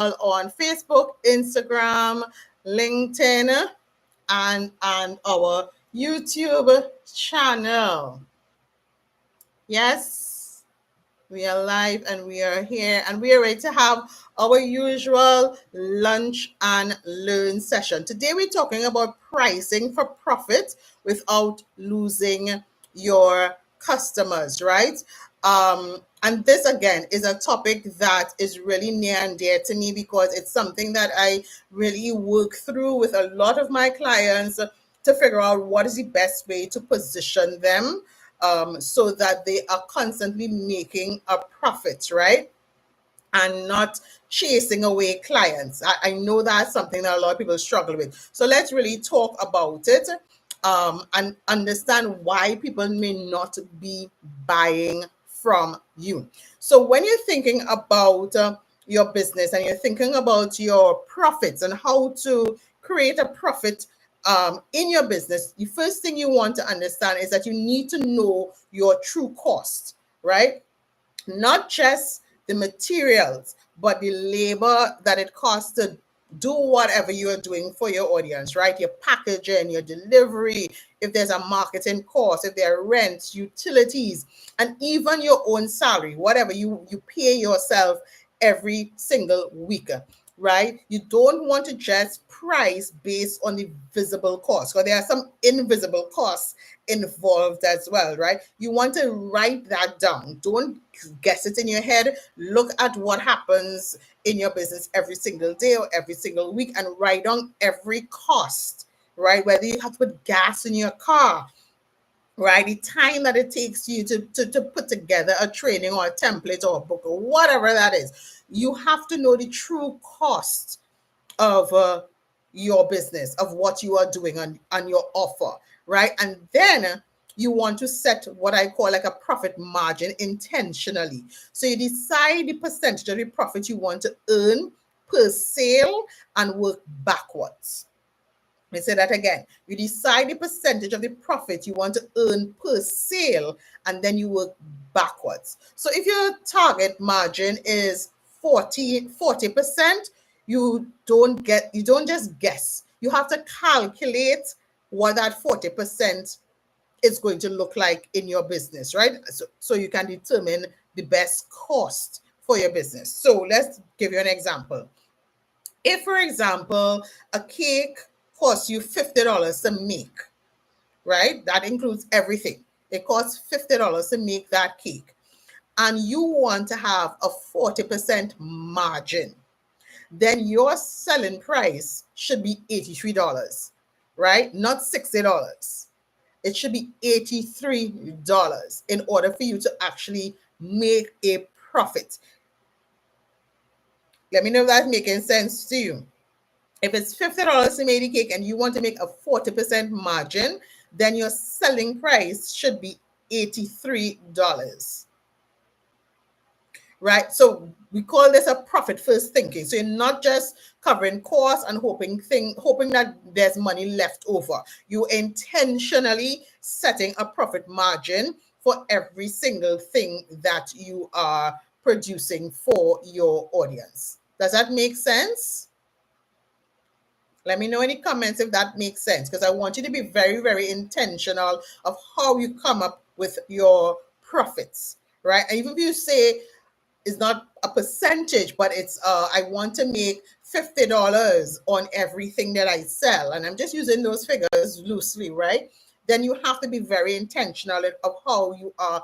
on Facebook, Instagram, LinkedIn, and our YouTube channel. Yes, we are live and we are here and we are ready to have our usual lunch and learn session. Today we're talking about pricing for profit without losing your customers, right? And this again is a topic that is really near and dear to me because it's something that I really work through with a lot of my clients to figure out what is the best way to position them so that they are constantly making a profit, right? And not chasing away clients. I know that's something that a lot of people struggle with. So let's really talk about it and understand why people may not be buying from you. So when you're thinking about your business and you're thinking about your profits and how to create a profit in your business, the first thing you want to understand is that you need to know your true cost, right? Not just the materials, but the labor that it costs to do whatever you are doing for your audience, right? Your packaging, your delivery, if there's a marketing cost, if there are rents, utilities, and even your own salary, whatever you pay yourself every single week, right? You don't want to just price based on the visible cost, because there are some invisible costs involved as well, right? You want to write that down. Don't guess it in your head. Look at what happens in your business every single day or every single week and write down every cost, right? Whether you have to put gas in your car, right? The time that it takes you to put together a training or a template or a book or whatever that is. You have to know the true cost of your business, of what you are doing on your offer, right? And then you want to set what I call like a profit margin intentionally. So you decide the percentage of the profit you want to earn per sale and work backwards. Let me say that again. You decide the percentage of the profit you want to earn per sale, and then you work backwards. So if your target margin is 40%, you don't just guess. You have to calculate what that 40% is going to look like in your business, right? So you can determine the best cost for your business. So let's give you an example. If, for example, a cake costs you $50 to make, right? That includes everything. It costs $50 to make that cake. And you want to have a 40% margin, then your selling price should be $83, right? Not $60. It should be $83 in order for you to actually make a profit. Let me know if that's making sense to you. If it's $50 to make the cake and you want to make a 40% margin, then your selling price should be $83. Right? So we call this a profit first thinking. So you're not just covering costs and hoping that there's money left over. You intentionally setting a profit margin for every single thing that you are producing for your audience. Does that make sense? Let me know in the comments if that makes sense, because I want you to be very, very intentional of how you come up with your profits, right? And even if you say it's not a percentage, but it's I want to make $50 on everything that I sell, and I'm just using those figures loosely, right? Then you have to be very intentional of how you are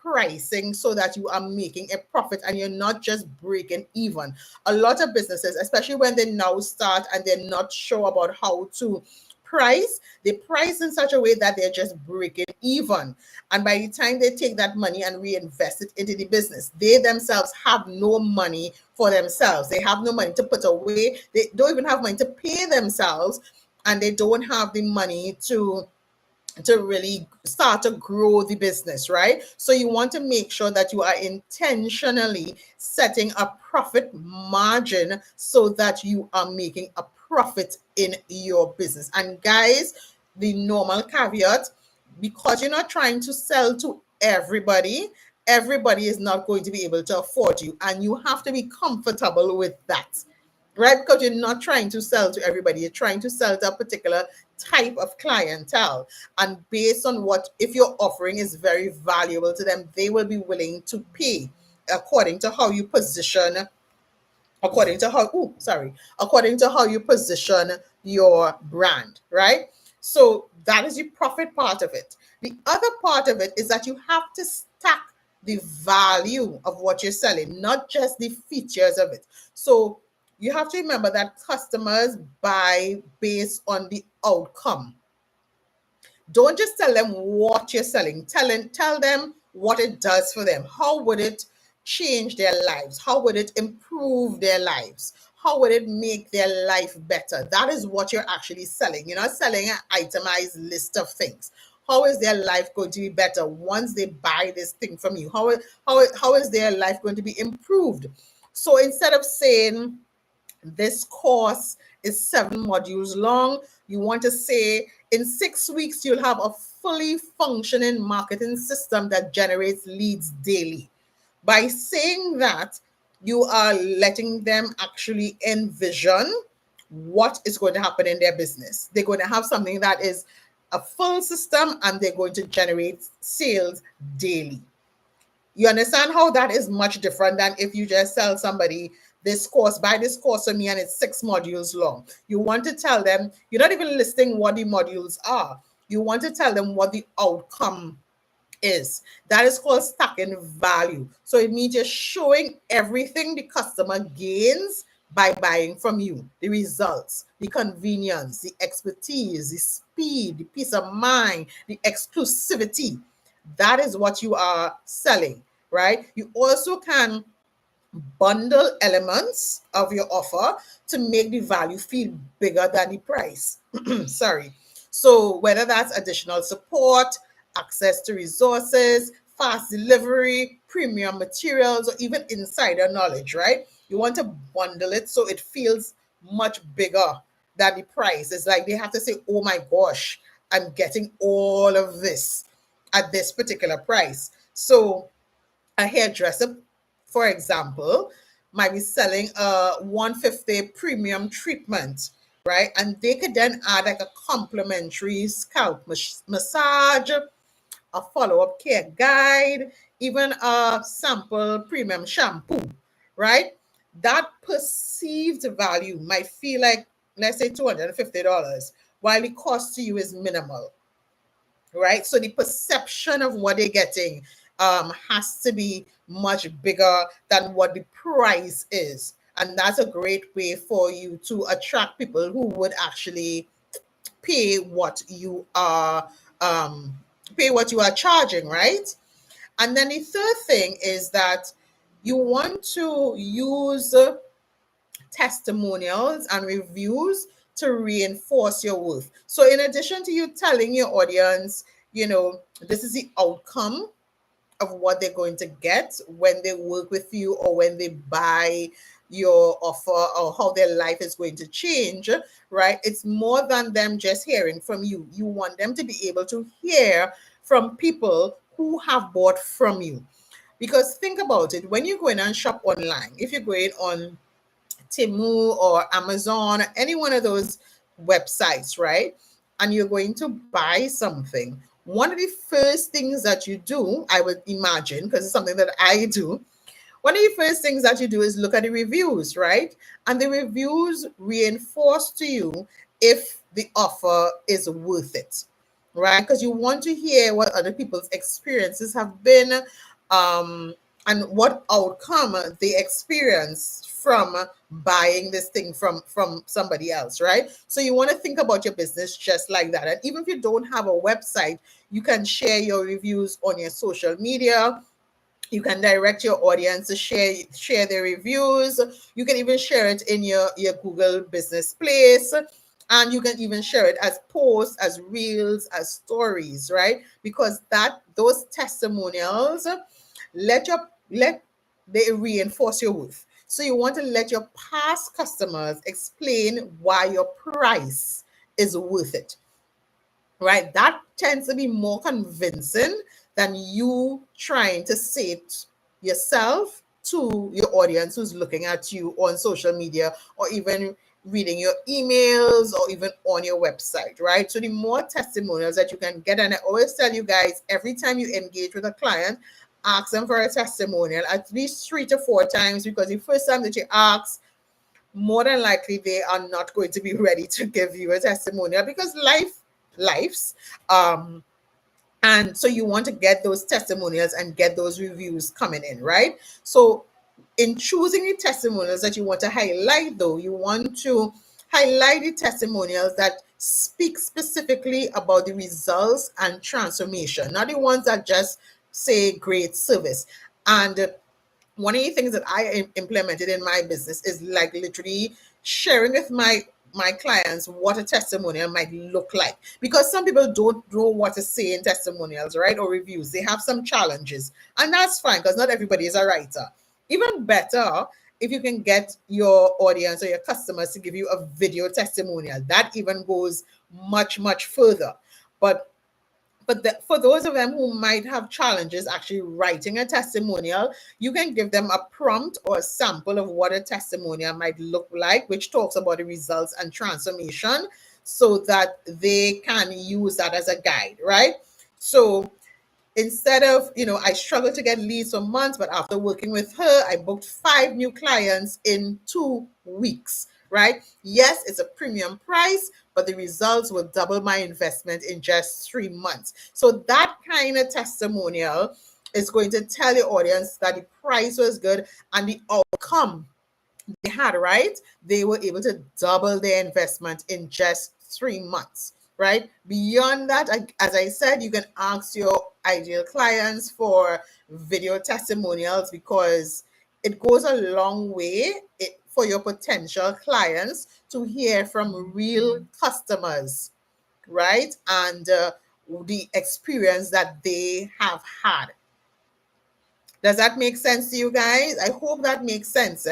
pricing so that you are making a profit and you're not just breaking even. A lot of businesses, especially when they now start and they're not sure about how to price, they price in such a way that they're just breaking even. And by the time they take that money and reinvest it into the business, they themselves have no money for themselves. They have no money to put away. They don't even have money to pay themselves, and they don't have the money to really start to grow the business, right? So you want to make sure that you are intentionally setting a profit margin so that you are making a profit in your business. And guys, the normal caveat, because you're not trying to sell to everybody everybody is not going to be able to afford you, and you have to be comfortable with that, right? Because you're not trying to sell to everybody, you're trying to sell to a particular type of clientele. And based on what, if your offering is very valuable to them, they will be willing to pay according to how you position, according to how you position your brand, right? So that is the profit part of it. The other part of it is that you have to stack the value of what you're selling, not just the features of it. So you have to remember that customers buy based on the outcome. Don't just tell them what you're selling. Tell them what it does for them. How would it change their lives? How would it improve their lives? How would it make their life better? That is what you're actually selling. You're not selling an itemized list of things. How is their life going to be better once they buy this thing from you? How is their life going to be improved? So instead of saying, this course is 7 modules long, you want to say, in 6 weeks, you'll have a fully functioning marketing system that generates leads daily. By saying that, you are letting them actually envision what is going to happen in their business. They're going to have something that is a full system, and they're going to generate sales daily. You understand how that is much different than if you just tell somebody, this course, buy this course from me, and it's 6 modules long. You want to tell them, you're not even listing what the modules are. You want to tell them what the outcome is. That is called stacking value. So it means you're showing everything the customer gains by buying from you: the results, the convenience, the expertise, the speed, the peace of mind, the exclusivity. That is what you are selling, right? You also can bundle elements of your offer to make the value feel bigger than the price. Sorry. So whether that's additional support, access to resources, fast delivery, premium materials, or even insider knowledge, right? You want to bundle it so it feels much bigger than the price. It's like they have to say, oh my gosh, I'm getting all of this at this particular price. So a hairdresser, for example, might be selling a 150 premium treatment, right? And they could then add like a complimentary scalp massage, a follow-up care guide, even a sample premium shampoo, right? That perceived value might feel like, let's say, $250, while the cost to you is minimal, right? So the perception of what they're getting has to be much bigger than what the price is. And that's a great way for you to attract people who would actually pay what you are charging, right? And then the third thing is that you want to use testimonials and reviews to reinforce your worth. So, in addition to you telling your audience, this is the outcome of what they're going to get when they work with you or when they buy your offer, or how their life is going to change, right? It's more than them just hearing from you. You want them to be able to hear from people who have bought from you. Because think about it, when you go in and shop online, if you're going on Temu or Amazon, any one of those websites, right? And you're going to buy something. One of the first things that you do, I would imagine, because it's something that I do, one of the first things that you do is look at the reviews, right? And the reviews reinforce to you if the offer is worth it, right? Because you want to hear what other people's experiences have been, um, and what outcome they experienced from buying this thing from somebody else, right? So you want to think about your business just like that. And even if you don't have a website, you can share your reviews on your social media. You can direct your audience to share their reviews. You can even share it in your Google business place, and you can even share it as posts, as reels, as stories, right? Because those testimonials let they reinforce your worth. So you want to let your past customers explain why your price is worth it, right? That tends to be more convincing than you trying to say it yourself to your audience who's looking at you on social media or even reading your emails or even on your website, right? So the more testimonials that you can get, and I always tell you guys, every time you engage with a client, ask them for a testimonial at least 3 to 4 times, because the first time that you ask, more than likely they are not going to be ready to give you a testimonial because lives and so you want to get those testimonials and get those reviews coming in, right? So in choosing the testimonials that you want to highlight, though, you want to highlight the testimonials that speak specifically about the results and transformation, not the ones that just say great service. And one of the things that I implemented in my business is like literally sharing with my clients what a testimonial might look like, because some people don't know what to say in testimonials, right, or reviews. They have some challenges, and that's fine because not everybody is a writer. Even better if you can get your audience or your customers to give you a video testimonial. That even goes much further. But for those of them who might have challenges actually writing a testimonial, you can give them a prompt or a sample of what a testimonial might look like, which talks about the results and transformation, so that they can use that as a guide, right? So instead of, I struggled to get leads for months, but after working with her, I booked 5 new clients in 2 weeks, right? Yes, it's a premium price, but the results will double my investment in just 3 months. So that kind of testimonial is going to tell your audience that the price was good and the outcome they had, right? They were able to double their investment in just 3 months, right? Beyond that, as I said, you can ask your ideal clients for video testimonials because it goes a long way for your potential clients to hear from real customers, right? And the experience that they have had. Does that make sense to you guys? I hope that makes sense,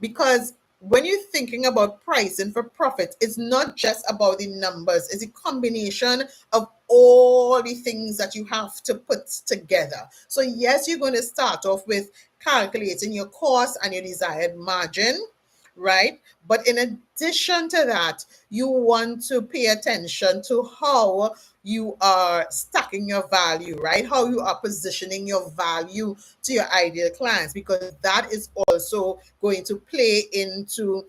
because when you're thinking about pricing for profit, it's not just about the numbers, it's a combination of all the things that you have to put together. So, yes, you're going to start off with calculating your cost and your desired margin, right? But in addition to that, you want to pay attention to how you are stacking your value, right? How you are positioning your value to your ideal clients, because that is also going to play into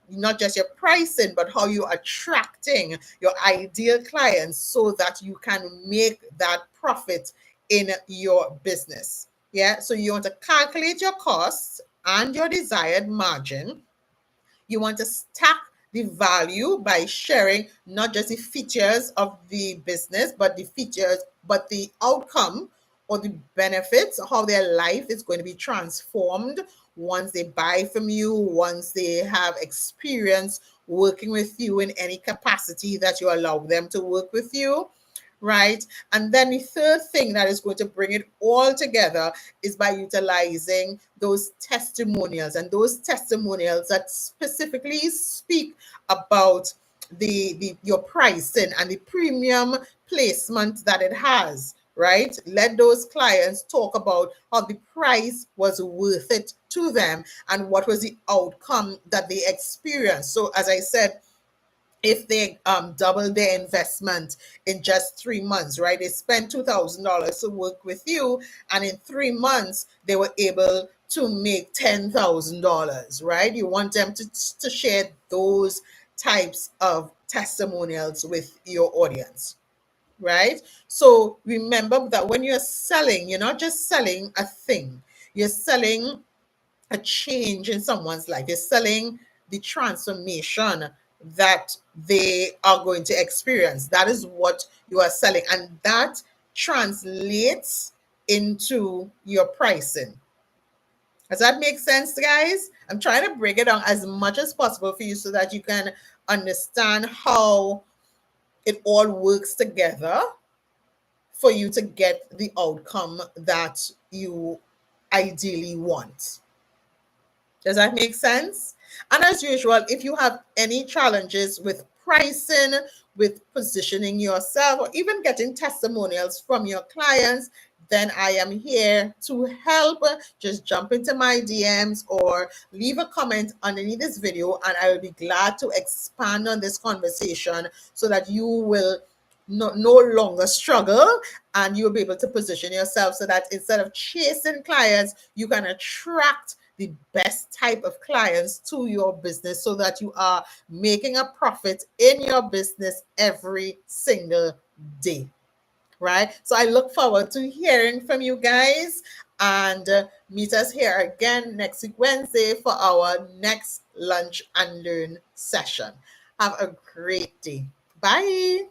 not just your pricing, but how you are attracting your ideal clients so that you can make that profit in your business. Yeah. So you want to calculate your costs and your desired margin. You want to stack the value by sharing not just the features of the business, but the outcome or the benefits, how their life is going to be transformed once they buy from you, once they have experience working with you in any capacity that you allow them to work with you, right? And then the third thing that is going to bring it all together is by utilizing those testimonials, and those testimonials that specifically speak about the your pricing and the premium placement that it has, right? Let those clients talk about how the price was worth it to them and what was the outcome that they experienced. So as I said, if they double their investment in just 3 months, right? They spent $2,000 to work with you, and in 3 months they were able to make $10,000, right? You want them to share those types of testimonials with your audience, right? So remember that when you're selling, you're not just selling a thing, you're selling a change in someone's life. You're selling the transformation that they are going to experience. That is what you are selling. And that translates into your pricing. Does that make sense, guys? I'm trying to break it down as much as possible for you so that you can understand how it all works together for you to get the outcome that you ideally want. Does that make sense? And as usual, if you have any challenges with pricing, with positioning yourself, or even getting testimonials from your clients, then I am here to help. Just jump into my DMs or leave a comment underneath this video, and I will be glad to expand on this conversation so that you will no longer struggle, and you'll be able to position yourself so that instead of chasing clients, you can attract the best type of clients to your business so that you are making a profit in your business every single day, right? So I look forward to hearing from you guys, and meet us here again next week, Wednesday, for our next Lunch and Learn session. Have a great day. Bye.